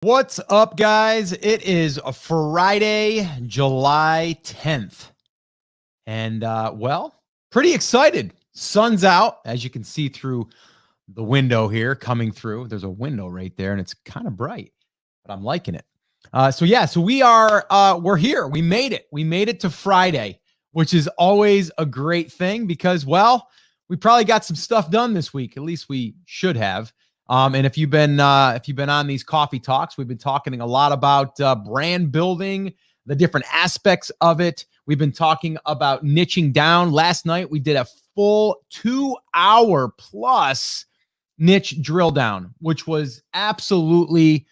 What's up, guys? It is a Friday, July 10th. And, well, pretty excited. Sun's out, as you can see through the window here coming through. There's a window right there, and it's kind of bright, but I'm liking it. So we're here. We made it. We made it to Friday, which is always a great thing because, well, we probably got some stuff done this week. At least we should have. And if you've been on these coffee talks, we've been talking a lot about brand building, the different aspects of it. We've been talking about niching down. Last night we did a full 2-hour plus niche drill down, which was absolutely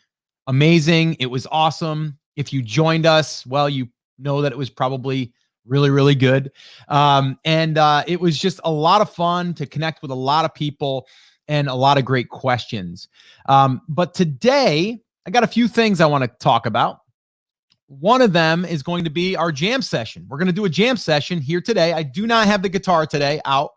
amazing. It was awesome. If you joined us, well, you know that it was probably really, really good. It was just a lot of fun to connect with a lot of people and a lot of great questions. But today, I got a few things I want to talk about. One of them is going to be our jam session. We're going to do a jam session here today. I do not have the guitar today out.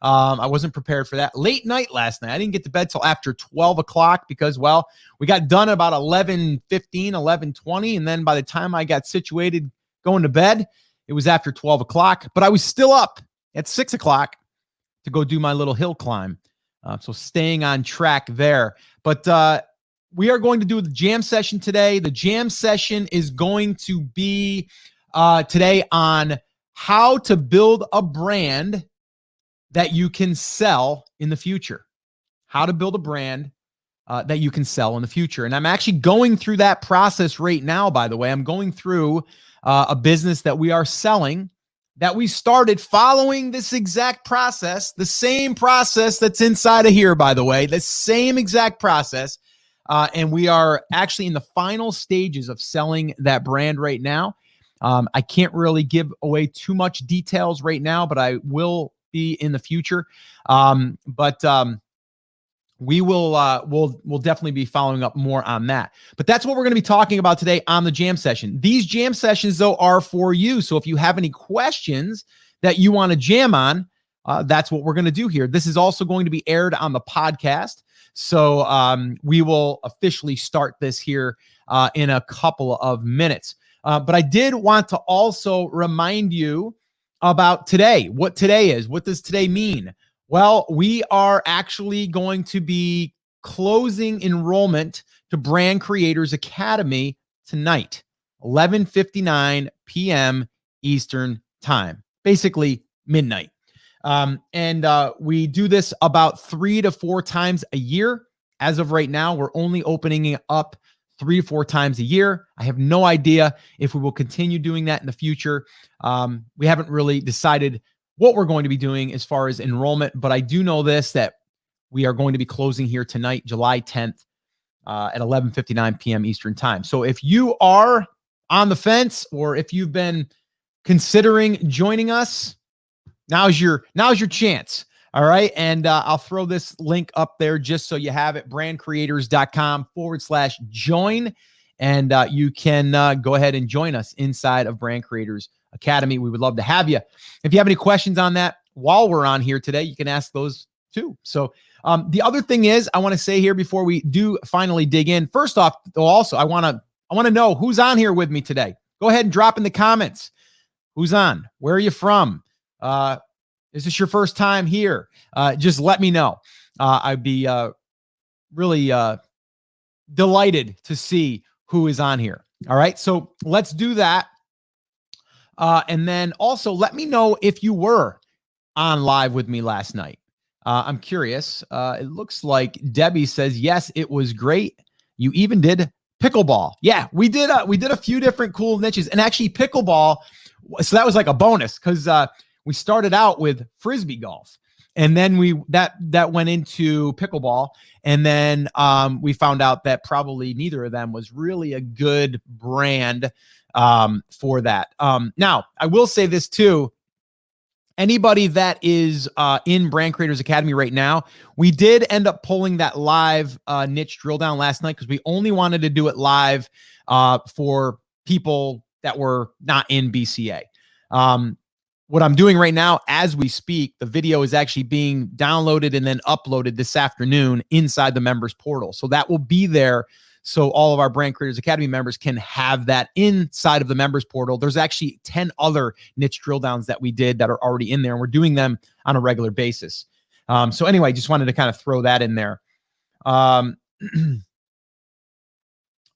I wasn't prepared for that. Late night last night. I didn't get to bed till after 12 o'clock because, well, we got done about 11:15, 11:20. And then by the time I got situated going to bed, it was after 12 o'clock. But I was still up at 6 o'clock to go do my little hill climb. So staying on track there. But we are going to do the jam session today. The jam session is going to be today on how to build a brand that you can sell in the future. How to build a brand that you can sell in the future. And I'm actually going through that process right now, by the way. I'm going through a business that we are selling that we started following this exact process, the same process that's inside of here, by the way, the same exact process. And we are actually in the final stages of selling that brand right now. I can't really give away too much details right now, but I will be in the future. We will we'll definitely be following up more on that. But that's what we're going to be talking about today on the jam session. These jam sessions, though, are for you. So if you have any questions that you want to jam on, that's what we're going to do here. This is also going to be aired on the podcast. So we will officially start this here in a couple of minutes. But I did want to also remind you about today, what today is. What does today mean? Well, we are actually going to be closing enrollment to Brand Creators Academy tonight, 11:59 p.m. Eastern time, basically midnight. We do this about 3 to 4 times a year. As of right now, we're only opening it up 3 to 4 times a year. I have no idea if we will continue doing that in the future. We haven't really decided what we're going to be doing as far as enrollment, but I do know this, that we are going to be closing here tonight, July 10th at 11:59 p.m. Eastern time. So if you are on the fence or if you've been considering joining us, now's your chance. All right. And I'll throw this link up there just so you have it, brandcreators.com/join. And you can go ahead and join us inside of Brand Creators Academy. We would love to have you. If you have any questions on that while we're on here today, you can ask those too. So the other thing is, I want to say here before we do finally dig in, first off, though, also, I want to know who's on here with me today. Go ahead and drop in the comments. Who's on? Where are you from? Is this your first time here? Just let me know. I'd be really delighted to see who is on here. All right. So let's do that. And then also let me know if you were on live with me last night. I'm curious. It looks like Debbie says, yes, it was great. You even did pickleball. Yeah, we did a few different cool niches, and actually pickleball. So that was like a bonus because we started out with Frisbee golf, and then that went into pickleball. And then we found out that probably neither of them was really a good brand for that. Now, I will say this too. Anybody that is in Brand Creators Academy right now, we did end up pulling that live niche drill down last night because we only wanted to do it live for people that were not in BCA. What I'm doing right now as we speak, the video is actually being downloaded and then uploaded this afternoon inside the members portal. So that will be there So all of our Brand Creators Academy members can have that inside of the members portal. There's actually 10 other niche drill downs that we did that are already in there, and we're doing them on a regular basis. So anyway, just wanted to kind of throw that in there.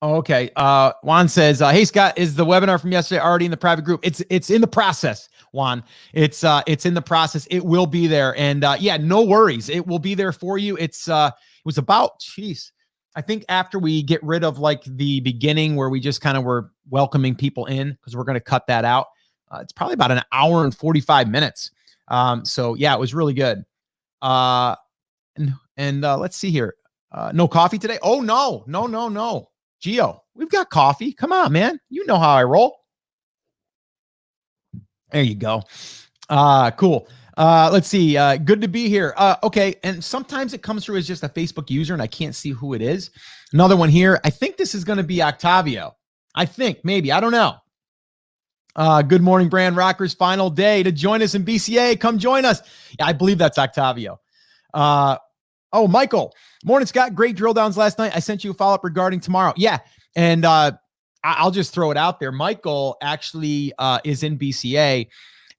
Okay. Juan says, hey, Scott, is the webinar from yesterday already in the private group? It's in the process, Juan. It's in the process. It will be there. And yeah, no worries. It will be there for you. It was about, I think after we get rid of like the beginning where we just kind of were welcoming people in, because we're going to cut that out. It's probably about an hour and 45 minutes. So yeah, it was really good. And let's see here. No coffee today? Oh, no. Gio, we've got coffee. Come on, man. You know how I roll. There you go. Cool. Let's see. Good to be here. Okay. And sometimes it comes through as just a Facebook user and I can't see who it is. Another one here. I think this is going to be Octavio. I think maybe, I don't know. Good morning, Brand Rockers. Final day to join us in BCA. Come join us. Yeah, I believe that's Octavio. Oh, Michael. Morning, Scott. Great drill downs last night. I sent you a follow-up regarding tomorrow. Yeah. And I'll just throw it out there. Michael actually is in BCA,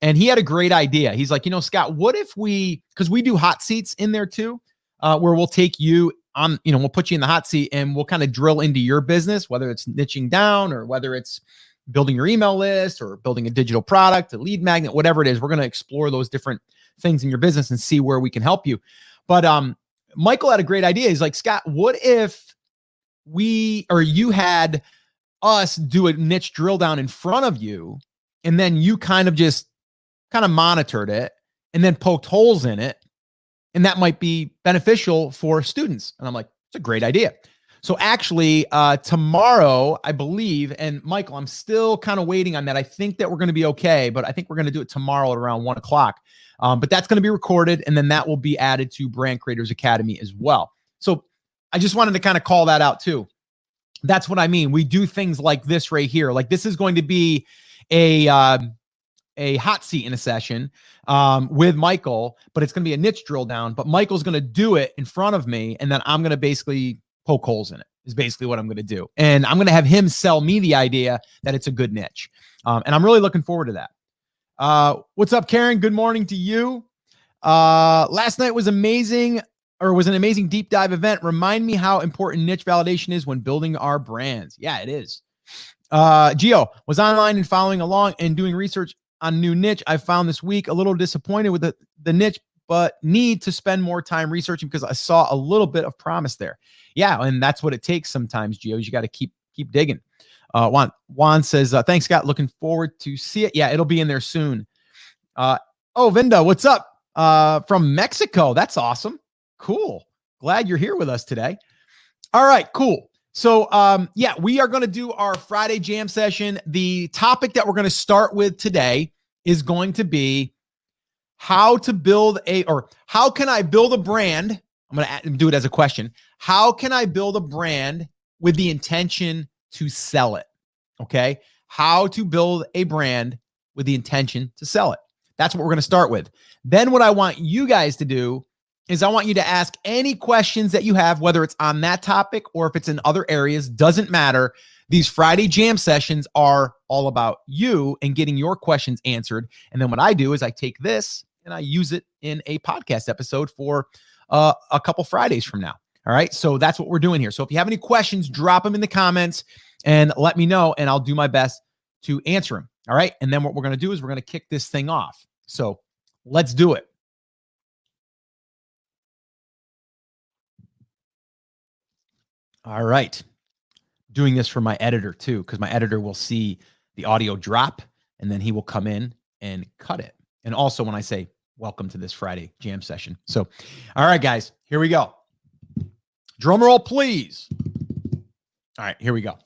and he had a great idea. He's like, Scott, what if because we do hot seats in there too, where we'll take you on, we'll put you in the hot seat and we'll kind of drill into your business, whether it's niching down or whether it's building your email list or building a digital product, a lead magnet, whatever it is. We're going to explore those different things in your business and see where we can help you. But Michael had a great idea. He's like, Scott, what if you had us do a niche drill down in front of you, and then you kind of monitored it and then poked holes in it, and that might be beneficial for students. And I'm like, it's a great idea. So actually tomorrow, I believe, and Michael, I'm still kind of waiting on that. I think that we're going to be okay, but I think we're going to do it tomorrow at around 1 o'clock. But that's going to be recorded, and then that will be added to Brand Creators Academy as well. So I just wanted to kind of call that out too. That's what I mean. We do things like this right here. Like this is going to be a hot seat in a session with Michael, but it's going to be a niche drill down. But Michael's going to do it in front of me, and then I'm going to basically poke holes in it is basically what I'm going to do. And I'm going to have him sell me the idea that it's a good niche. And I'm really looking forward to that. What's up, Karen? Good morning to you. Last night was amazing, or was an amazing deep dive event. Remind me how important niche validation is when building our brands. Yeah, it is. Gio was online and following along and doing research on new niche I found this week. A little disappointed with the niche, but need to spend more time researching because I saw a little bit of promise there. Yeah, and that's what it takes sometimes, Gio. You got to keep digging. Juan says, thanks, Scott. Looking forward to see it. Yeah, it'll be in there soon. Oh, Vinda, what's up? From Mexico. That's awesome. Cool. Glad you're here with us today. All right, cool. So, yeah, we are going to do our Friday jam session. The topic that we're going to start with today is going to be how can I build a brand? I'm going to do it as a question. How can I build a brand with the intention to sell it? Okay. How to build a brand with the intention to sell it. That's what we're going to start with. Then what I want you guys to do is I want you to ask any questions that you have, whether it's on that topic or if it's in other areas, doesn't matter. These Friday jam sessions are all about you and getting your questions answered. And then what I do is I take this and I use it in a podcast episode for a couple Fridays from now. All right. So that's what we're doing here. So if you have any questions, drop them in the comments and let me know, and I'll do my best to answer them. All right. And then what we're going to do is we're going to kick this thing off. So let's do it. All right. Doing this for my editor too, because my editor will see the audio drop and then he will come in and cut it. And also when I say, welcome to this Friday jam session. So, all right, guys, here we go. Drum roll, please. All right, here we go.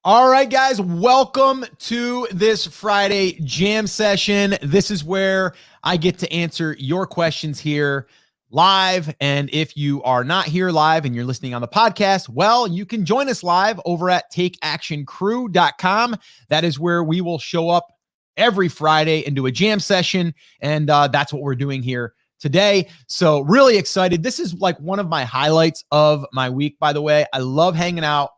All right, guys, welcome to this Friday jam session. This is where I get to answer your questions here live. And if you are not here live and you're listening on the podcast, well, you can join us live over at takeactioncrew.com. That is where we will show up every Friday and do a jam session. And that's what we're doing here today. So really excited. This is like one of my highlights of my week, by the way. I love hanging out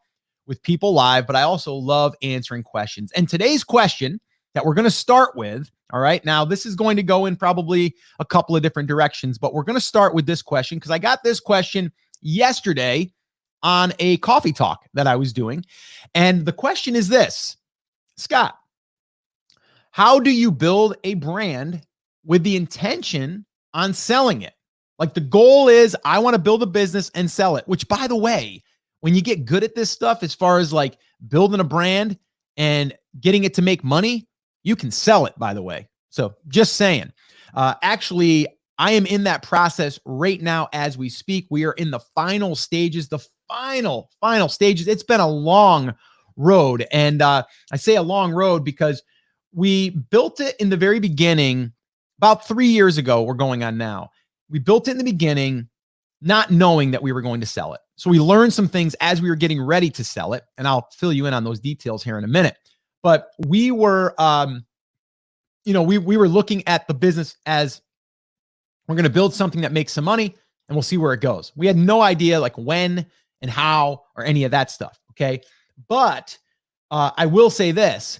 with people live, but I also love answering questions. And today's question that we're going to start with, all right, now this is going to go in probably a couple of different directions, but we're going to start with this question because I got this question yesterday on a coffee talk that I was doing. And the question is this: Scott, how do you build a brand with the intention on selling it? Like the goal is I want to build a business and sell it, which by the way, when you get good at this stuff, as far as like building a brand and getting it to make money, you can sell it, by the way. So just saying, actually, I am in that process right now as we speak. We are in the final stages, the final stages. It's been a long road. And I say a long road because we built it in the very beginning about 3 years ago. We're going on now. We built it in the beginning, not knowing that we were going to sell it. So we learned some things as we were getting ready to sell it. And I'll fill you in on those details here in a minute. But we were, we were looking at the business as we're going to build something that makes some money and we'll see where it goes. We had no idea like when and how or any of that stuff. Okay. But I will say this,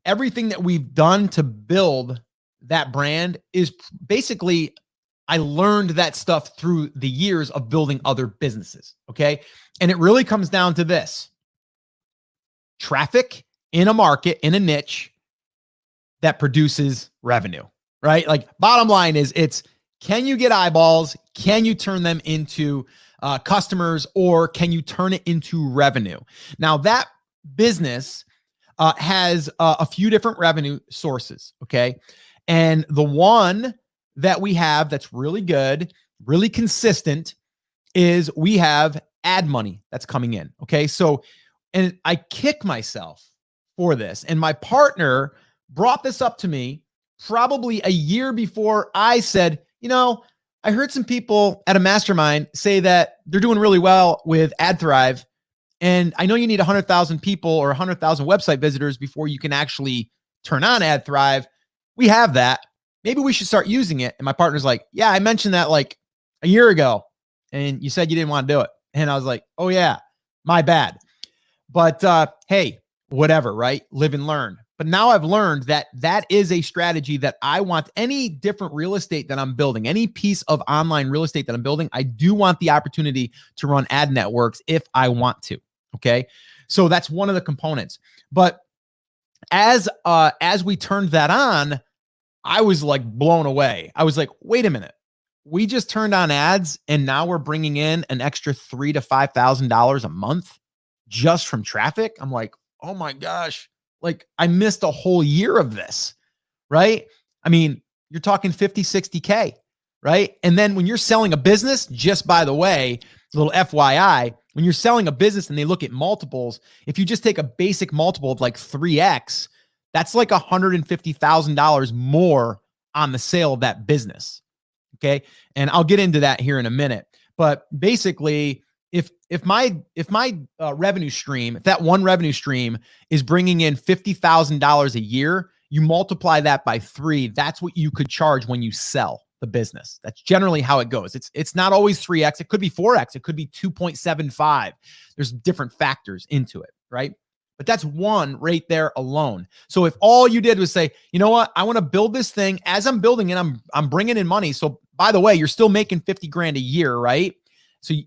everything that we've done to build that brand is basically, I learned that stuff through the years of building other businesses. Okay. And it really comes down to this: traffic in a market, in a niche that produces revenue, right? Like bottom line is can you get eyeballs? Can you turn them into customers, or can you turn it into revenue? Now that business has a few different revenue sources. Okay. And the one that we have that's really good, really consistent, is we have ad money that's coming in. Okay. So, and I kick myself for this. And my partner brought this up to me probably a year before I said, I heard some people at a mastermind say that they're doing really well with AdThrive. And I know you need 100,000 people or 100,000 website visitors before you can actually turn on AdThrive. We have that. Maybe we should start using it. And my partner's like, yeah, I mentioned that like a year ago and you said you didn't want to do it. And I was like, oh yeah, my bad. But hey, whatever, right? Live and learn. But now I've learned that that is a strategy that I want. Any different real estate that I'm building, any piece of online real estate that I'm building, I do want the opportunity to run ad networks if I want to. Okay. So that's one of the components. But as we turned that on, I was like blown away. I was like, wait a minute. We just turned on ads and now we're bringing in an extra $3,000 to $5,000 a month just from traffic. I'm like, oh my gosh, like I missed a whole year of this, right? I mean, you're talking 50, 60K, right? And then when you're selling a business, just by the way, a little FYI, when you're selling a business and they look at multiples, if you just take a basic multiple of like 3X, that's like $150,000 more on the sale of that business. Okay. And I'll get into that here in a minute. But basically, if my revenue stream, if that one revenue stream is bringing in $50,000 a year, you multiply that by 3. That's what you could charge when you sell the business. That's generally how it goes. It's not always 3X. It could be 4X. It could be 2.75. There's different factors into it, right? But that's one right there alone. So if all you did was say, you know what, I want to build this thing. As I'm building it, I'm bringing in money. So by the way, you're still making 50 grand a year, right?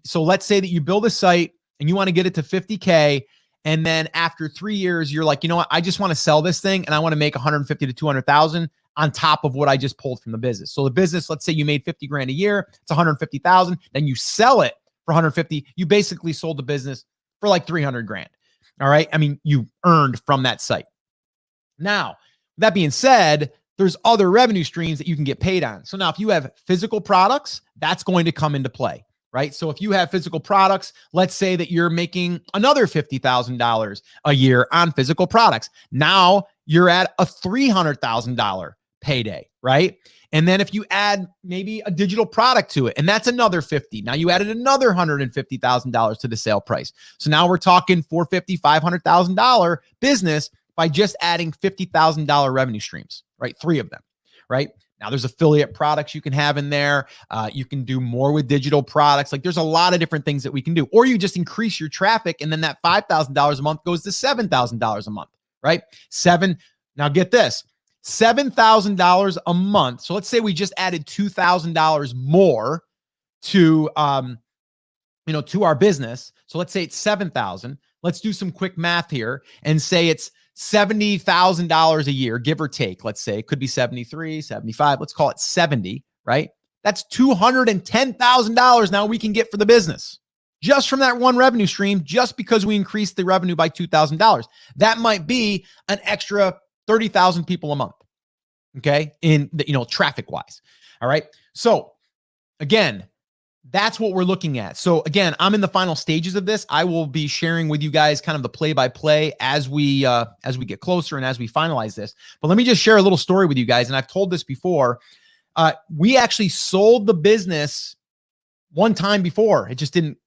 So let's say that you build a site and you want to get it to 50K. And then after 3 years, you're like, you know what, I just want to sell this thing and I want to make 150 to 200,000 on top of what I just pulled from the business. So the business, let's say you made 50 grand a year, it's 150,000. Then you sell it for 150. You basically sold the business for like 300 grand. All right. I mean, you earned from that site. Now, that being said, there's other revenue streams that you can get paid on. So now if you have physical products, that's going to come into play, right? So if you have physical products, let's say that you're making another $50,000 a year on physical products. Now you're at a $300,000 payday, right? And then if you add maybe a digital product to it, and that's another 50. Now you added another $150,000 to the sale price. So now we're talking $450,000, $500,000 business by just adding $50,000 revenue streams, right? 3 of them, right? Now there's affiliate products you can have in there. You can do more with digital products. Like there's a lot of different things that we can do. Or you just increase your traffic and then that $5,000 a month goes to $7,000 a month, right? Now get this, $7,000 a month. So let's say we just added $2,000 more to, to our business. So let's say it's 7,000. Let's do some quick math here and say it's $70,000 a year, give or take. Let's say it could be 73, 75. Let's call it 70, right? That's $210,000 now we can get for the business just from that one revenue stream, just because we increased the revenue by $2,000. That might be an extra 30,000 people a month. Okay. In the, traffic wise. All right. So again, that's what we're looking at. So again, I'm in the final stages of this. I will be sharing with you guys kind of the play-by-play as we get closer and as we finalize this. But let me just share a little story with you guys. And I've told this before. We actually sold the business one time before. It just didn't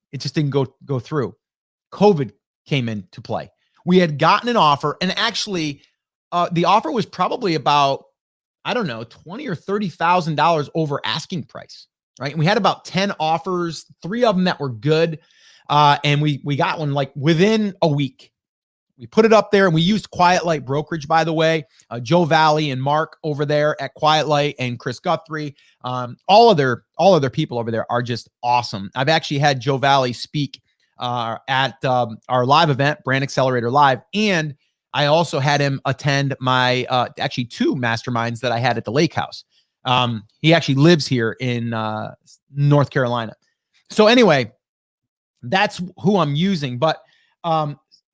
go through. COVID came into play. We had gotten an offer, and actually, the offer was probably about, I don't know, $20,000 or $30,000 over asking price. Right. And we had about 10 offers, 3 of them that were good. And we got one like within a week. We put it up there and we used Quiet Light Brokerage, by the way. Joe Valley and Mark over there at Quiet Light and Chris Guthrie. All of their people over there are just awesome. I've actually had Joe Valley speak at our live event, Brand Accelerator Live. And I also had him attend my actually 2 masterminds that I had at the Lake House. He actually lives here in North Carolina. So anyway, that's who I'm using. But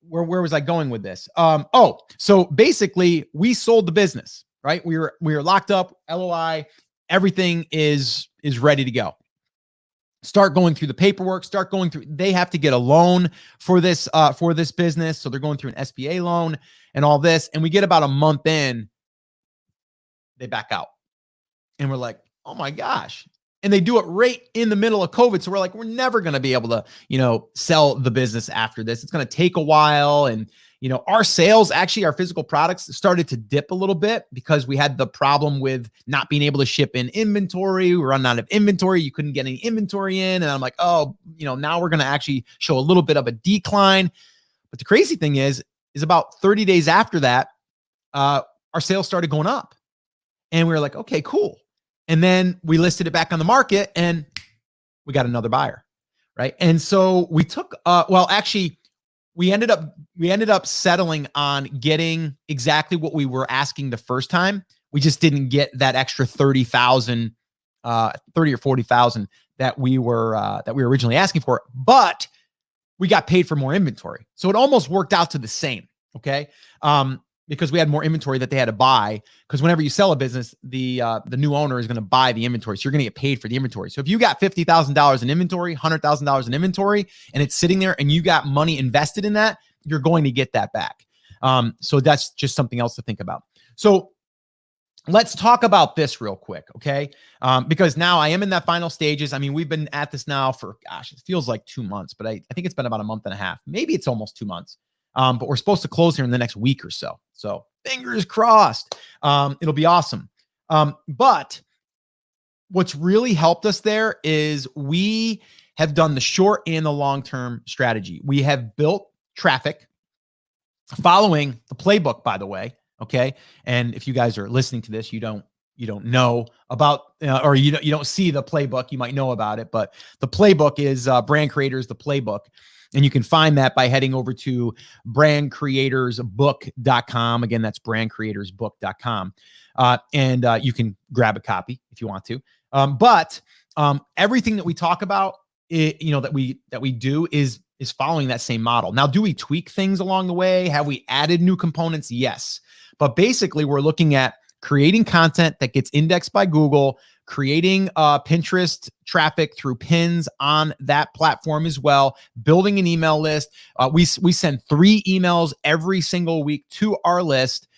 where was I going with this? So basically we sold the business, right? We were locked up, LOI, everything is ready to go. Start going through the paperwork, they have to get a loan for this business. So they're going through an SBA loan and all this. And we get about a month in, they back out. And we're like, oh my gosh. And they do it right in the middle of COVID. So we're like, we're never going to be able to, sell the business after this. It's going to take a while. And, our sales, actually our physical products started to dip a little bit because we had the problem with not being able to ship in inventory. We were running out of inventory. You couldn't get any inventory in. And I'm like, now we're going to actually show a little bit of a decline. But the crazy thing is about 30 days after that, our sales started going up. And we were like, okay, cool. And then we listed it back on the market and we got another buyer, right? And so we took, we ended up settling on getting exactly what we were asking the first time. We just didn't get that extra 30,000, 30 or 40,000 that we were originally asking for, but we got paid for more inventory. So it almost worked out to the same. Okay. Because we had more inventory that they had to buy. Because whenever you sell a business, the new owner is going to buy the inventory. So you're going to get paid for the inventory. So if you got $50,000 in inventory, $100,000 in inventory, and it's sitting there and you got money invested in that, you're going to get that back. So that's just something else to think about. So let's talk about this real quick, okay? Because now I am in that final stages. I mean, we've been at this now for, gosh, it feels like 2 months, but I think it's been about a month and a half. Maybe it's almost 2 months. But we're supposed to close here in the next week or so. So fingers crossed. It'll be awesome. But what's really helped us there is we have done the short and the long-term strategy. We have built traffic following the playbook, by the way. Okay. And if you guys are listening to this, you don't know about, or you don't see the playbook, you might know about it, but the playbook is Brand Creators, the Playbook. And you can find that by heading over to brandcreatorsbook.com. Again, that's brandcreatorsbook.com. And you can grab a copy if you want to. But everything that we talk about, that we do is following that same model. Now, do we tweak things along the way? Have we added new components? Yes. But basically, we're looking at creating content that gets indexed by Google, creating Pinterest traffic through pins on that platform as well, building an email list. We send 3 emails every single week to our list.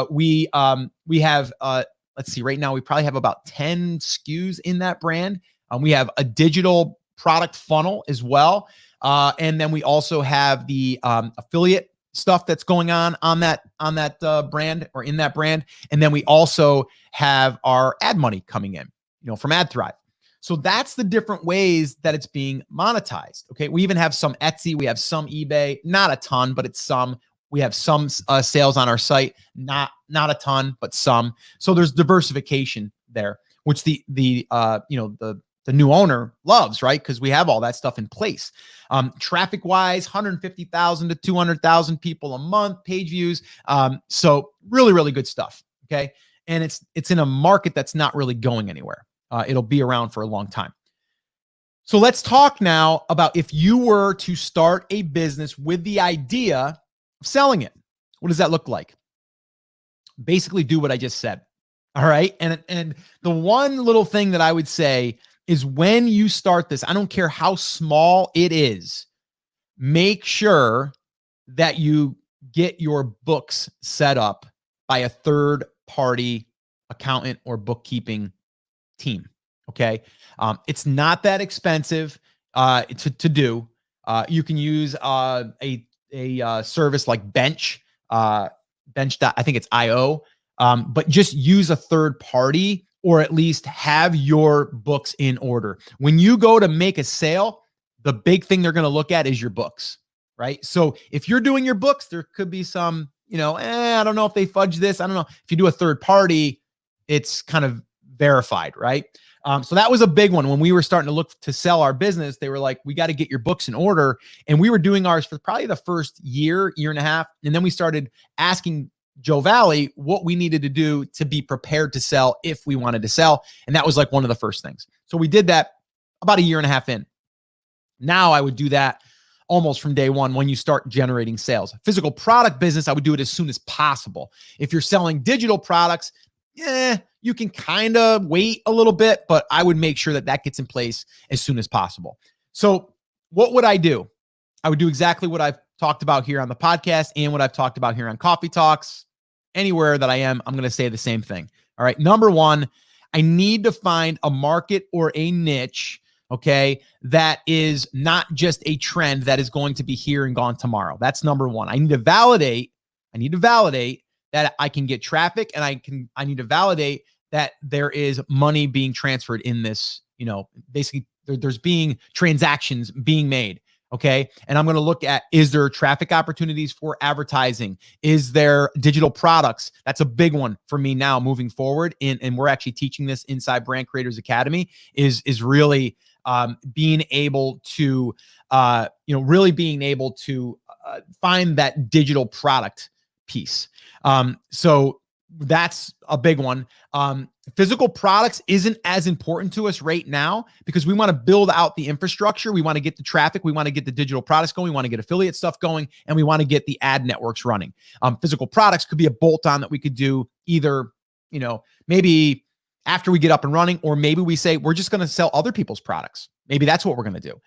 We have, let's see, right now we probably have about 10 SKUs in that brand. We have a digital product funnel as well. And then we also have the affiliate stuff that's going on that brand or in that brand. And then we also have our ad money coming in, from AdThrive. So that's the different ways that it's being monetized. Okay. We even have some Etsy. We have some eBay, not a ton, but it's some. We have some sales on our site, not a ton, but some. So there's diversification there, which the new owner loves, right? Because we have all that stuff in place. Traffic wise, 150,000 to 200,000 people a month, page views. So really, really good stuff. Okay. And it's in a market that's not really going anywhere. It'll be around for a long time. So let's talk now about if you were to start a business with the idea of selling it. What does that look like? Basically do what I just said. All right. And the one little thing that I would say is when you start this, I don't care how small it is, make sure that you get your books set up by a third-party accountant or bookkeeping team. Okay. It's not that expensive to do. You can use a service like Bench, I think it's IO, but just use a third party, or at least have your books in order. When you go to make a sale, the big thing they're going to look at is your books, right? So if you're doing your books, there could be some, I don't know if they fudge this. I don't know. If you do a third party, it's kind of verified, right? So that was a big one. When we were starting to look to sell our business, they were like, we got to get your books in order. And we were doing ours for probably the first year and a half. And then we started asking Joe Valley what we needed to do to be prepared to sell if we wanted to sell. And that was like one of the first things. So we did that about a year and a half in. Now I would do that almost from day one when you start generating sales. Physical product business, I would do it as soon as possible. If you're selling digital products, you can kind of wait a little bit, but I would make sure that that gets in place as soon as possible. So what would I do? I would do exactly what I've talked about here on the podcast and what I've talked about here on Coffee Talks. Anywhere that I am, I'm going to say the same thing. All right. Number one, I need to find a market or a niche, okay, that is not just a trend that is going to be here and gone tomorrow. That's number one. I need to validate that I can get traffic, and I need to validate that there is money being transferred in this, basically there's being transactions being made. Okay. And I'm going to look at, is there traffic opportunities for advertising? Is there digital products? That's a big one for me now moving forward. And we're actually teaching this inside Brand Creators Academy is really being able to, really being able to find that digital product piece. So that's a big one. Physical products isn't as important to us right now because we want to build out the infrastructure. We want to get the traffic. We want to get the digital products going. We want to get affiliate stuff going, and we want to get the ad networks running. Physical products could be a bolt-on that we could do either, maybe after we get up and running, or maybe we say, we're just going to sell other people's products. Maybe that's what we're going to do.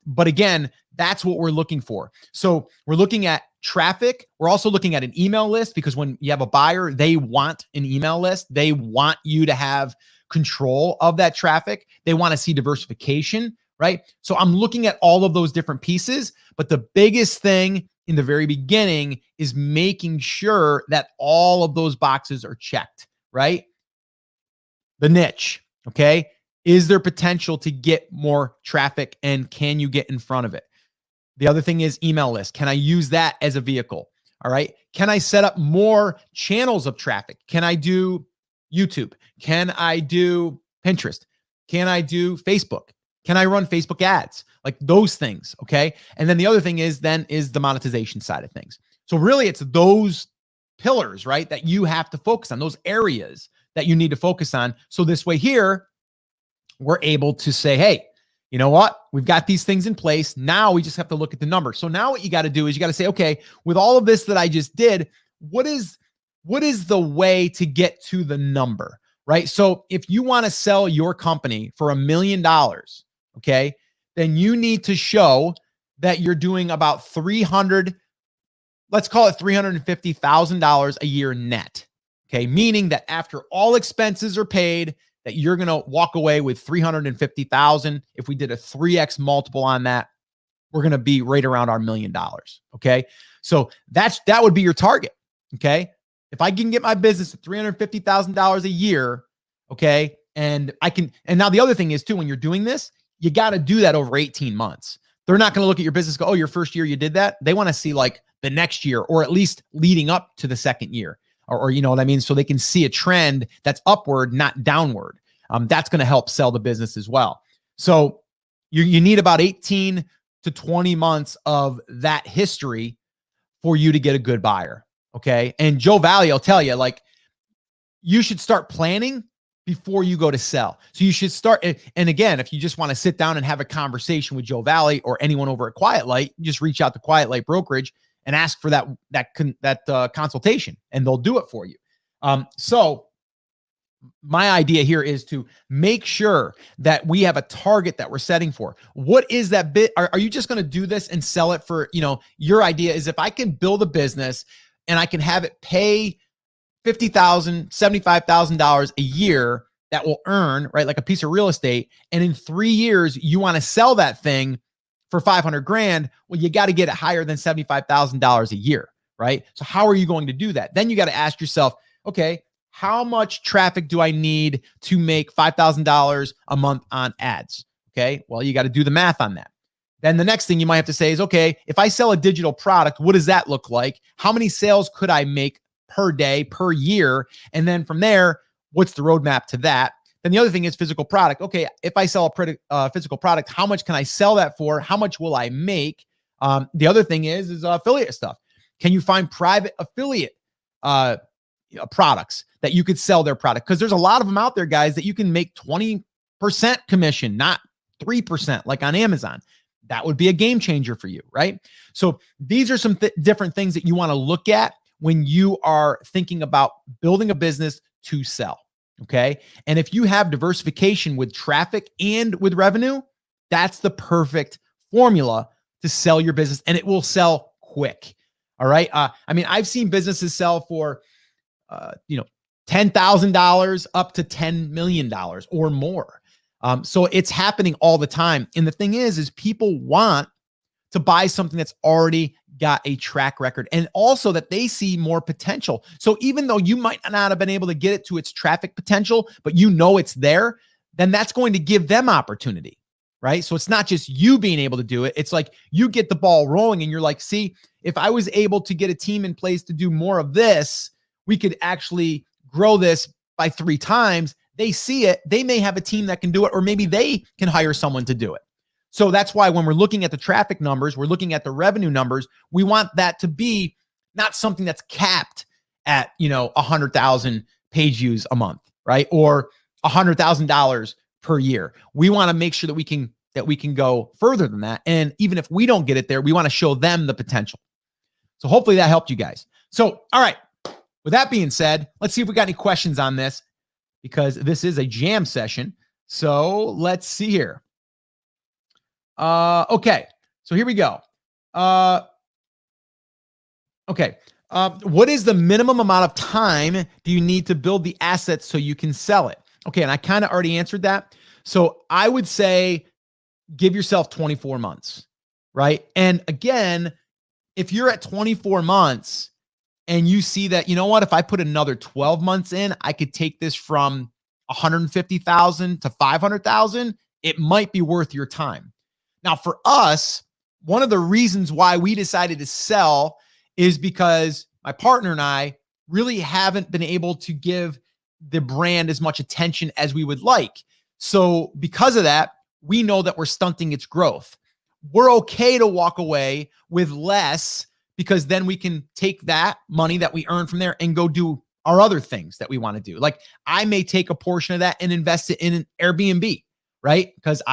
But again, that's what we're looking for. So we're looking at traffic. We're also looking at an email list, because when you have a buyer, they want an email list. They want you to have control of that traffic. They want to see diversification, right? So I'm looking at all of those different pieces, but the biggest thing in the very beginning is making sure that all of those boxes are checked, right? The niche, okay? Is there potential to get more traffic, and can you get in front of it? The other thing is email list. Can I use that as a vehicle? All right. Can I set up more channels of traffic? Can I do YouTube? Can I do Pinterest? Can I do Facebook? Can I run Facebook ads? Like those things. Okay. And then the other thing is the monetization side of things. So really it's those pillars, right, that you have to focus on, those areas that you need to focus on. So this way here, we're able to say, hey, you know what? We've got these things in place. Now we just have to look at the numbers. So now what you got to do is you got to say, okay, with all of this that I just did, what is the way to get to the number, right? So if you want to sell your company for $1 million, okay, then you need to show that you're doing about let's call it $350,000 a year net. Okay. Meaning that after all expenses are paid, that you're going to walk away with $350,000. If we did a 3x multiple on that, we're going to be right around our $1 million. Okay. So that would be your target. Okay. If I can get my business to $350,000 a year, okay. And now the other thing is too, when you're doing this, you got to do that over 18 months. They're not going to look at your business and go, oh, your first year you did that. They want to see like the next year, or at least leading up to the second year, or you know what I mean? So they can see a trend that's upward, not downward. That's going to help sell the business as well. So you need about 18 to 20 months of that history for you to get a good buyer. Okay. And Joe Valley, I'll tell you, like, you should start planning before you go to sell. So you should start. And again, if you just want to sit down and have a conversation with Joe Valley or anyone over at Quiet Light, just reach out to Quiet Light Brokerage and ask for that consultation, and they'll do it for you. So my idea here is to make sure that we have a target that we're setting for. What is that bit? Are you just going to do this and sell it for, your idea is if I can build a business and I can have it pay $50,000, $75,000 a year that will earn, right? Like a piece of real estate. And in 3 years, you want to sell that thing for 500 grand. Well, you got to get it higher than $75,000 a year, right? So how are you going to do that? Then you got to ask yourself, okay, how much traffic do I need to make $5,000 a month on ads? Okay. Well, you got to do the math on that. Then the next thing you might have to say is, okay, if I sell a digital product, what does that look like? How many sales could I make per day, per year? And then from there, what's the roadmap to that? Then the other thing is physical product. Okay, if I sell a physical product, how much can I sell that for? How much will I make? The other thing is affiliate stuff. Can you find private affiliate products that you could sell their product? Because there's a lot of them out there, guys, that you can make 20% commission, not 3% like on Amazon. That would be a game changer for you, right? So these are some different things that you want to look at when you are thinking about building a business to sell, okay? And if you have diversification with traffic and with revenue, that's the perfect formula to sell your business, and it will sell quick, all right? I've seen businesses sell for, $10,000 up to $10 million or more. So it's happening all the time. And the thing is people want to buy something that's already got a track record, and also that they see more potential. So even though you might not have been able to get it to its traffic potential, but it's there, then that's going to give them opportunity, right? So it's not just you being able to do it. It's like you get the ball rolling and you're like, see, if I was able to get a team in place to do more of this, we could actually grow this by 3 times. They see it. They may have a team that can do it, or maybe they can hire someone to do it. So that's why when we're looking at the traffic numbers, we're looking at the revenue numbers, we want that to be not something that's capped at, 100,000 page views a month, right? Or $100,000 per year. We want to make sure that we can go further than that. And even if we don't get it there, we want to show them the potential. So hopefully that helped you guys. So, all right. With that being said, let's see if we got any questions on this, because this is a jam session. So let's see here. Okay. So here we go. Okay. What is the minimum amount of time do you need to build the assets so you can sell it? Okay. And I kind of already answered that. So I would say give yourself 24 months, right? And again, if you're at 24 months and you see that, if I put another 12 months in, I could take this from 150,000 to 500,000, it might be worth your time. Now, for us, one of the reasons why we decided to sell is because my partner and I really haven't been able to give the brand as much attention as we would like. So because of that, we know that we're stunting its growth. We're okay to walk away with less, because then we can take that money that we earn from there and go do our other things that we want to do. Like I may take a portion of that and invest it in an Airbnb, right? Because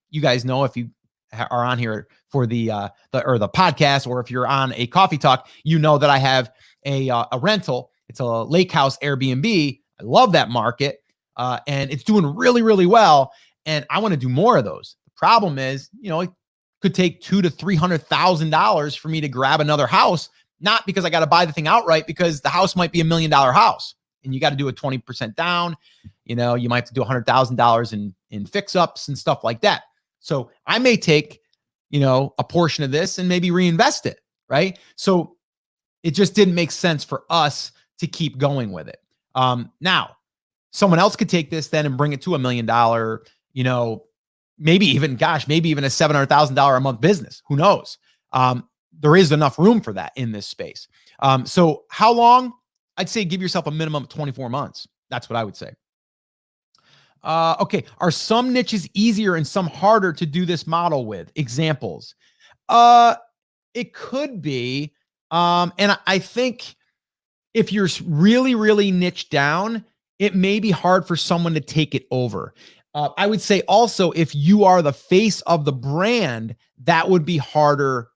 you guys know, if you are on here for the podcast, or if you're on a coffee talk, you know that I have a rental. It's a lake house Airbnb. I love that market. And it's doing really, really well. And I want to do more of those. The problem is, it could take $200,000 to $300,000 for me to grab another house, not because I got to buy the thing outright, because the house might be $1 million house and you got to do a 20% down. You might have to do $100,000 in fix ups and stuff like that. So I may take a portion of this and maybe reinvest it, right? So it just didn't make sense for us to keep going with it. Now, someone else could take this then and bring it to $1 million, maybe even a $700,000 a month business. Who knows? There is enough room for that in this space. So how long? I'd say give yourself a minimum of 24 months. That's what I would say. Okay. Are some niches easier and some harder to do this model with? Examples. It could be. And I think if you're really, really niche down, it may be hard for someone to take it over. I would say also, if you are the face of the brand, that would be harder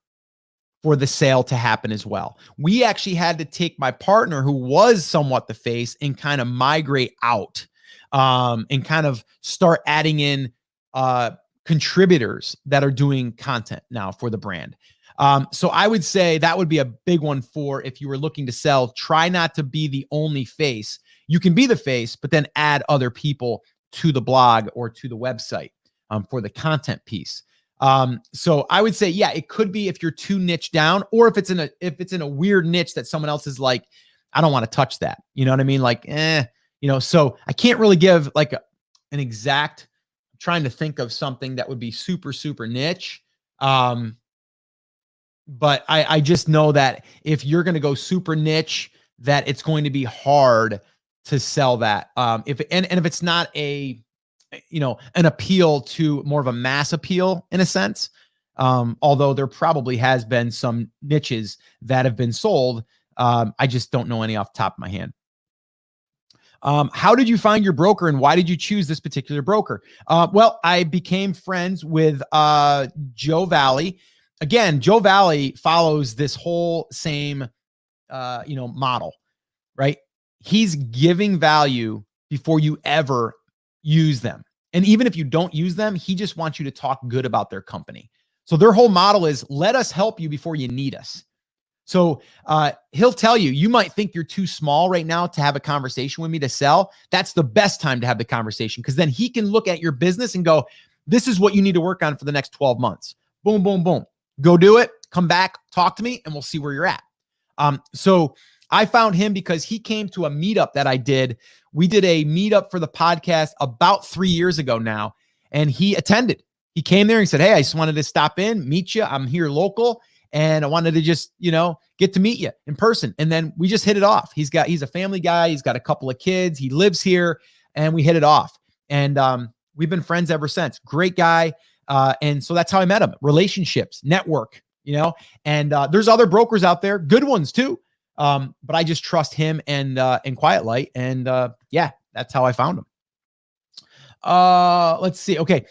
for the sale to happen as well. We actually had to take my partner, who was somewhat the face, and kind of migrate out and kind of start adding in contributors that are doing content now for the brand. So I would say that would be a big one for if you were looking to sell. Try not to be the only face. You can be the face, but then add other people to the blog or to the website for the content piece. So I would say, yeah, it could be if you're too niche down, or if it's in a weird niche that someone else is like, I don't want to touch that. You know what I mean? Like, so I can't really give like an exact, I'm trying to think of something that would be super, super niche. But I just know that if you're going to go super niche, that it's going to be hard to sell that. If it's not an appeal to more of a mass appeal in a sense, although there probably has been some niches that have been sold. I just don't know any off the top of my hand. How did you find your broker and why did you choose this particular broker? Well, I became friends with Joe Valley. Again, Joe Valley follows this whole same, model, right? He's giving value before you ever use them. And even if you don't use them, he just wants you to talk good about their company. So their whole model is let us help you before you need us. So he'll tell you, you might think you're too small right now to have a conversation with me to sell. That's the best time to have the conversation, because then he can look at your business and go, this is what you need to work on for the next 12 months. Boom, boom, boom. Go do it. Come back, talk to me, and we'll see where you're at. So I found him because he came to a meetup that I did. We did a meetup for the podcast about 3 years ago now, and he attended. He came there and said, hey, I just wanted to stop in, meet you. I'm here local, and I wanted to just, get to meet you in person. And then we just hit it off. He's a family guy. He's got a couple of kids. He lives here, and we hit it off. And we've been friends ever since. Great guy. And so that's how I met him. Relationships, network, and there's other brokers out there, good ones too. But I just trust him and Quiet Light. And yeah, that's how I found him. Let's see. Okay.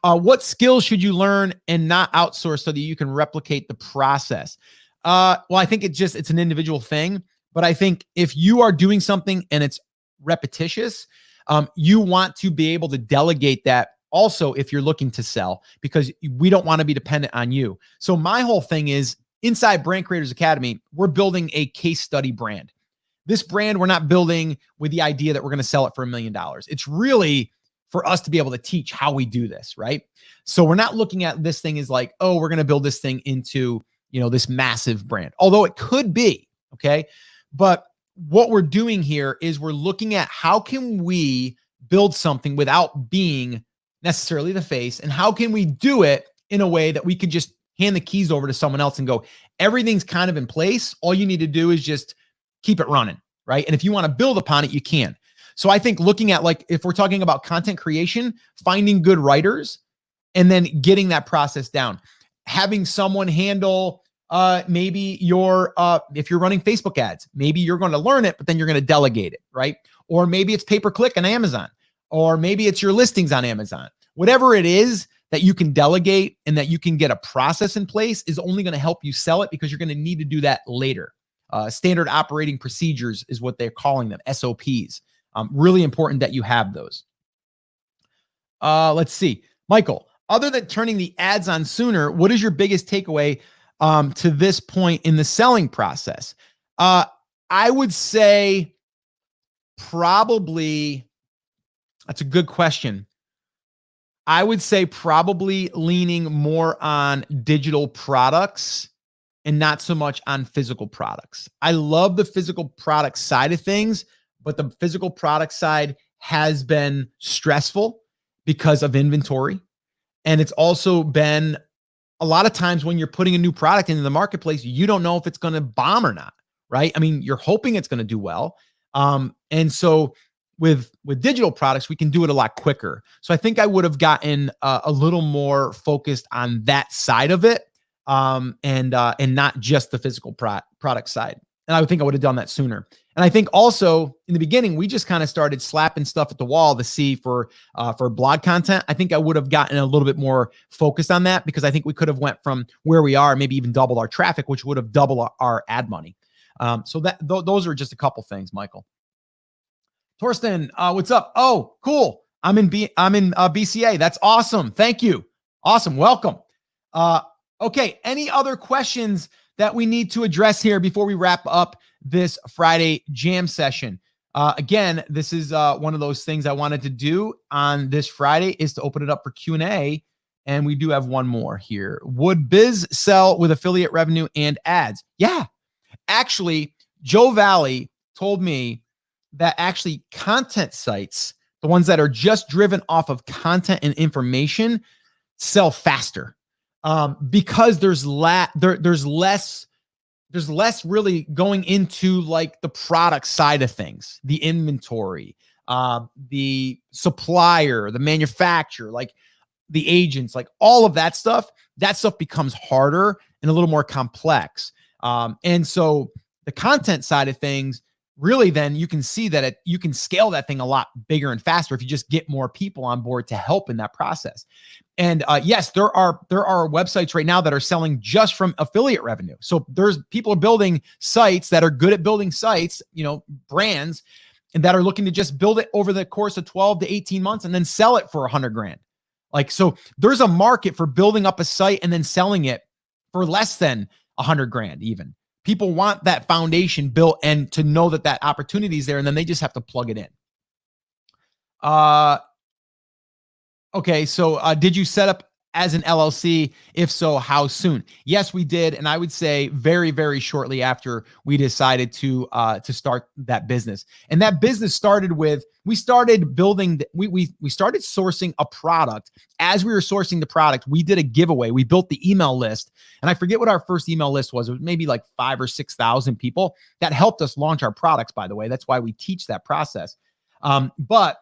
What skills should you learn and not outsource so that you can replicate the process? Well, I think it's an individual thing, but I think if you are doing something and it's repetitious, you want to be able to delegate that. Also, if you're looking to sell, because we don't want to be dependent on you. So my whole thing is inside Brand Creators Academy, we're building a case study brand. This brand, we're not building with the idea that we're going to sell it for $1 million. It's really for us to be able to teach how we do this, right? So we're not looking at this thing as like, oh, we're going to build this thing into, this massive brand. Although it could be, okay? But what we're doing here is we're looking at how can we build something without being necessarily the face, and how can we do it in a way that we could just hand the keys over to someone else and go, everything's kind of in place. All you need to do is just keep it running, right? And if you want to build upon it, you can. So I think looking at, like, if we're talking about content creation, finding good writers and then getting that process down, having someone handle maybe if you're running Facebook ads, maybe you're going to learn it, but then you're going to delegate it, right? Or maybe it's pay-per-click on Amazon, or maybe it's your listings on Amazon. Whatever it is that you can delegate and that you can get a process in place is only going to help you sell it, because you're going to need to do that later. Standard operating procedures is what they're calling them, SOPs. Really important that you have those. Let's see. Michael, other than turning the ads on sooner, what is your biggest takeaway to this point in the selling process? I would say probably, that's a good question. I would say probably leaning more on digital products and not so much on physical products. I love the physical product side of things, but the physical product side has been stressful because of inventory. And it's also been a lot of times when you're putting a new product into the marketplace, you don't know if it's going to bomb or not, right? I mean, you're hoping it's going to do well. And so with digital products, we can do it a lot quicker. So I think I would have gotten a little more focused on that side of it, and not just the physical product side. And I think I would have done that sooner. And I think also in the beginning, we just kind of started slapping stuff at the wall to see for blog content. I think I would have gotten a little bit more focused on that, because I think we could have went from where we are, maybe even doubled our traffic, which would have doubled our ad money. So those are just a couple things, Michael. Torsten, what's up? Oh, cool. I'm in BCA. That's awesome. Thank you. Awesome. Welcome. Okay. Any other questions that we need to address here before we wrap up this Friday jam session? Again, this is one of those things I wanted to do on this Friday, is to open it up for Q&A. And we do have one more here. Would Biz sell with affiliate revenue and ads? Yeah. Actually, Joe Valley told me that actually content sites, the ones that are just driven off of content and information, sell faster, because there's less really going into like the product side of things, the inventory, the supplier, the manufacturer, like the agents, like all of that stuff. That stuff becomes harder and a little more complex. And so the content side of things, really, then you can see that you can scale that thing a lot bigger and faster if you just get more people on board to help in that process. And yes, there are websites right now that are selling just from affiliate revenue. So there's people are building sites that are good at building sites, brands, and that are looking to just build it over the course of 12 to 18 months and then sell it for 100 grand. Like, so there's a market for building up a site and then selling it for less than 100 grand even. People want that foundation built and to know that that opportunity is there, and then they just have to plug it in. Okay, so did you set up as an LLC? If so, how soon? Yes, we did, and I would say very, very shortly after we decided to start that business. And that business started with, we started building, we started sourcing a product. As we were sourcing the product, we did a giveaway. We built the email list, and I forget what our first email list was. It was maybe like 5,000 or 6,000 people. That helped us launch our products, by the way. That's why we teach that process. But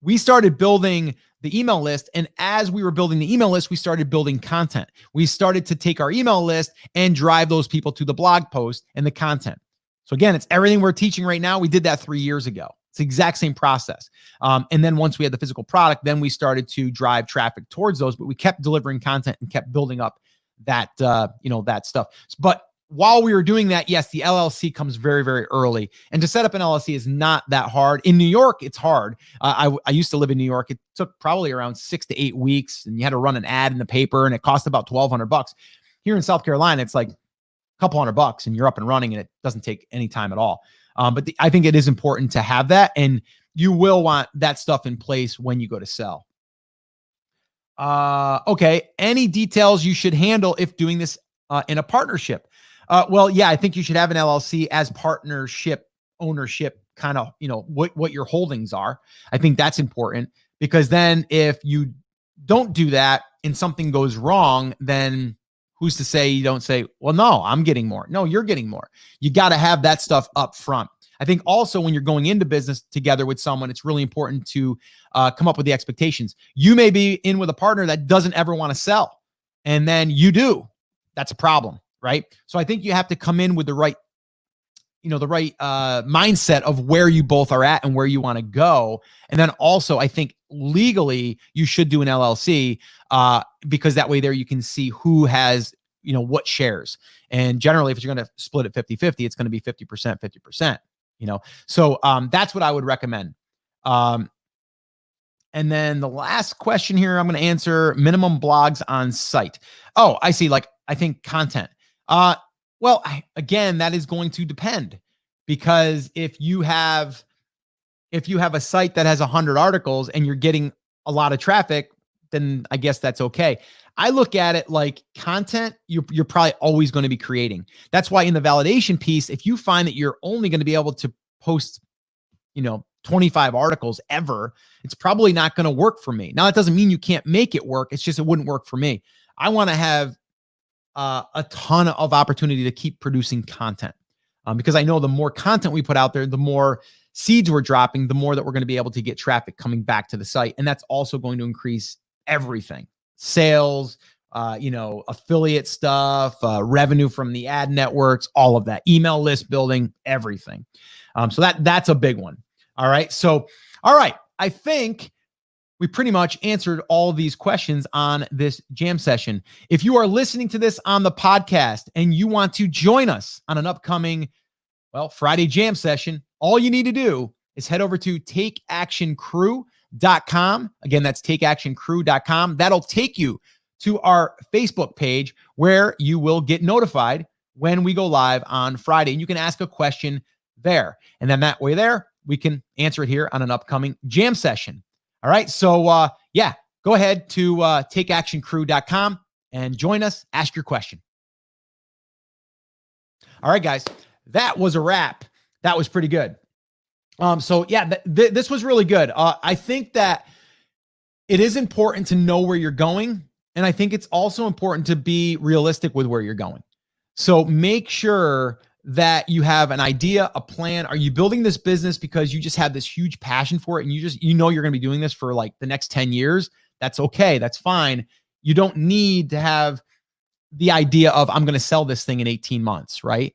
we started building the email list. And as we were building the email list, we started building content. We started to take our email list and drive those people to the blog post and the content. So again, it's everything we're teaching right now. We did that 3 years ago. It's the exact same process. And then once we had the physical product, then we started to drive traffic towards those, but we kept delivering content and kept building up that, that stuff. But while we were doing that, yes, the LLC comes very, very early. And to set up an LLC is not that hard. In New York, it's hard. I used to live in New York. It took probably around 6 to 8 weeks, and you had to run an ad in the paper, and it cost about $1,200. Here in South Carolina, it's like a couple $100 and you're up and running, and it doesn't take any time at all. But I think it is important to have that, and you will want that stuff in place when you go to sell. Okay. Any details you should handle if doing this in a partnership? Well, yeah, I think you should have an LLC as partnership, ownership, kind of, what your holdings are. I think that's important, because then if you don't do that and something goes wrong, then who's to say you don't say, well, no, I'm getting more. No, you're getting more. You got to have that stuff up front. I think also when you're going into business together with someone, it's really important to come up with the expectations. You may be in with a partner that doesn't ever want to sell, and then you do. That's a problem. Right. So I think you have to come in with the right, mindset of where you both are at and where you want to go. And then also, I think legally you should do an LLC, because that way there you can see who has, what shares. And generally, if you're going to split it 50-50, it's going to be 50%, 50%, So that's what I would recommend. And then the last question here, I'm going to answer: minimum blogs on site. Oh, I see. Like, I think content. Well, again, that is going to depend, because if you have a site that has 100 articles and you're getting a lot of traffic, then I guess that's okay. I look at it like content, you're probably always going to be creating. That's why in the validation piece, if you find that you're only going to be able to post, 25 articles ever, it's probably not going to work for me. Now, that doesn't mean you can't make it work. It's just, it wouldn't work for me. I want to have a ton of opportunity to keep producing content because I know the more content we put out there, the more seeds we're dropping, the more that we're going to be able to get traffic coming back to the site. And that's also going to increase everything. Sales, affiliate stuff, revenue from the ad networks, all of that, email list building, everything. So that's a big one. All right. So, all right. I think we pretty much answered all of these questions on this jam session. If you are listening to this on the podcast and you want to join us on an upcoming, Friday jam session, all you need to do is head over to takeactioncrew.com. Again, that's takeactioncrew.com. That'll take you to our Facebook page where you will get notified when we go live on Friday. And you can ask a question there. And then that way there, we can answer it here on an upcoming jam session. All right. So, go ahead to takeactioncrew.com and join us. Ask your question. All right, guys, that was a wrap. That was pretty good. This was really good. I think that it is important to know where you're going. And I think it's also important to be realistic with where you're going. So make sure that you have an idea, a plan. Are you building this business because you just have this huge passion for it and you're going to be doing this for like the next 10 years? That's okay. That's fine. You don't need to have the idea of I'm going to sell this thing in 18 months, right?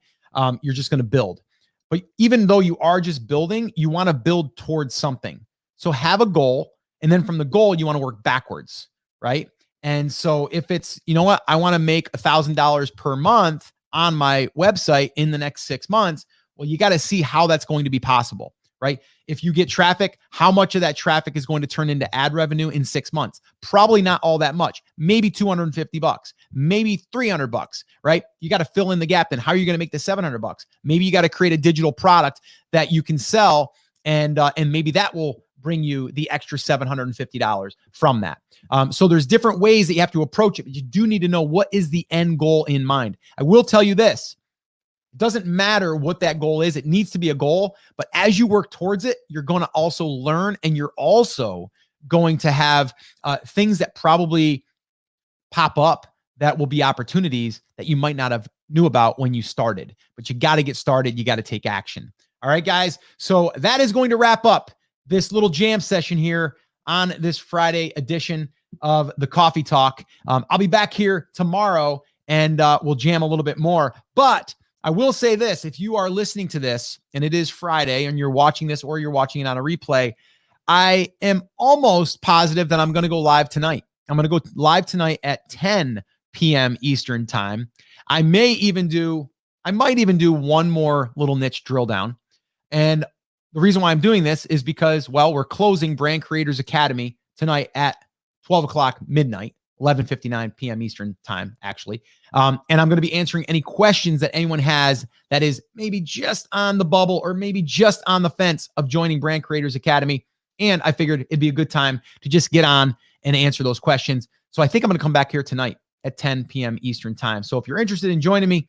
You're just going to build. But even though you are just building, you want to build towards something. So have a goal. And then from the goal, you want to work backwards, right? And so if it's, I want to make $1,000 per month on my website in the next 6 months, well, you got to see how that's going to be possible, right? If you get traffic, how much of that traffic is going to turn into ad revenue in 6 months? Probably not all that much, maybe $250, maybe $300, right? You got to fill in the gap. Then how are you going to make the $700? Maybe you got to create a digital product that you can sell and maybe that will bring you the extra $750 from that. So there's different ways that you have to approach it, but you do need to know what is the end goal in mind. I will tell you this. It doesn't matter what that goal is. It needs to be a goal, but as you work towards it, you're going to also learn and you're also going to have things that probably pop up that will be opportunities that you might not have knew about when you started, but you got to get started. You got to take action. All right, guys. So that is going to wrap up this little jam session here on this Friday edition of the Coffee Talk. I'll be back here tomorrow and we'll jam a little bit more. But I will say this, if you are listening to this and it is Friday and you're watching this or you're watching it on a replay, I am almost positive that I'm going to go live tonight. I'm going to go live tonight at 10 p.m. Eastern time. I might even do one more little niche drill down. And the reason why I'm doing this is because, we're closing Brand Creators Academy tonight at 12 o'clock midnight, 11:59 p.m. Eastern time, actually. And I'm going to be answering any questions that anyone has that is maybe just on the bubble or maybe just on the fence of joining Brand Creators Academy. And I figured it'd be a good time to just get on and answer those questions. So I think I'm going to come back here tonight at 10 p.m. Eastern time. So if you're interested in joining me,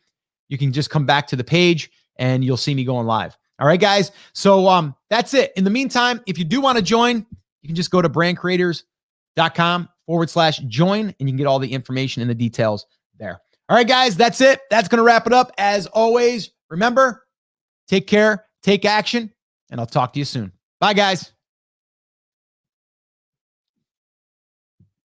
you can just come back to the page and you'll see me going live. All right, guys. So that's it. In the meantime, if you do want to join, you can just go to brandcreators.com/join and you can get all the information and the details there. All right, guys, that's it. That's going to wrap it up. As always, remember, take care, take action, and I'll talk to you soon. Bye, guys.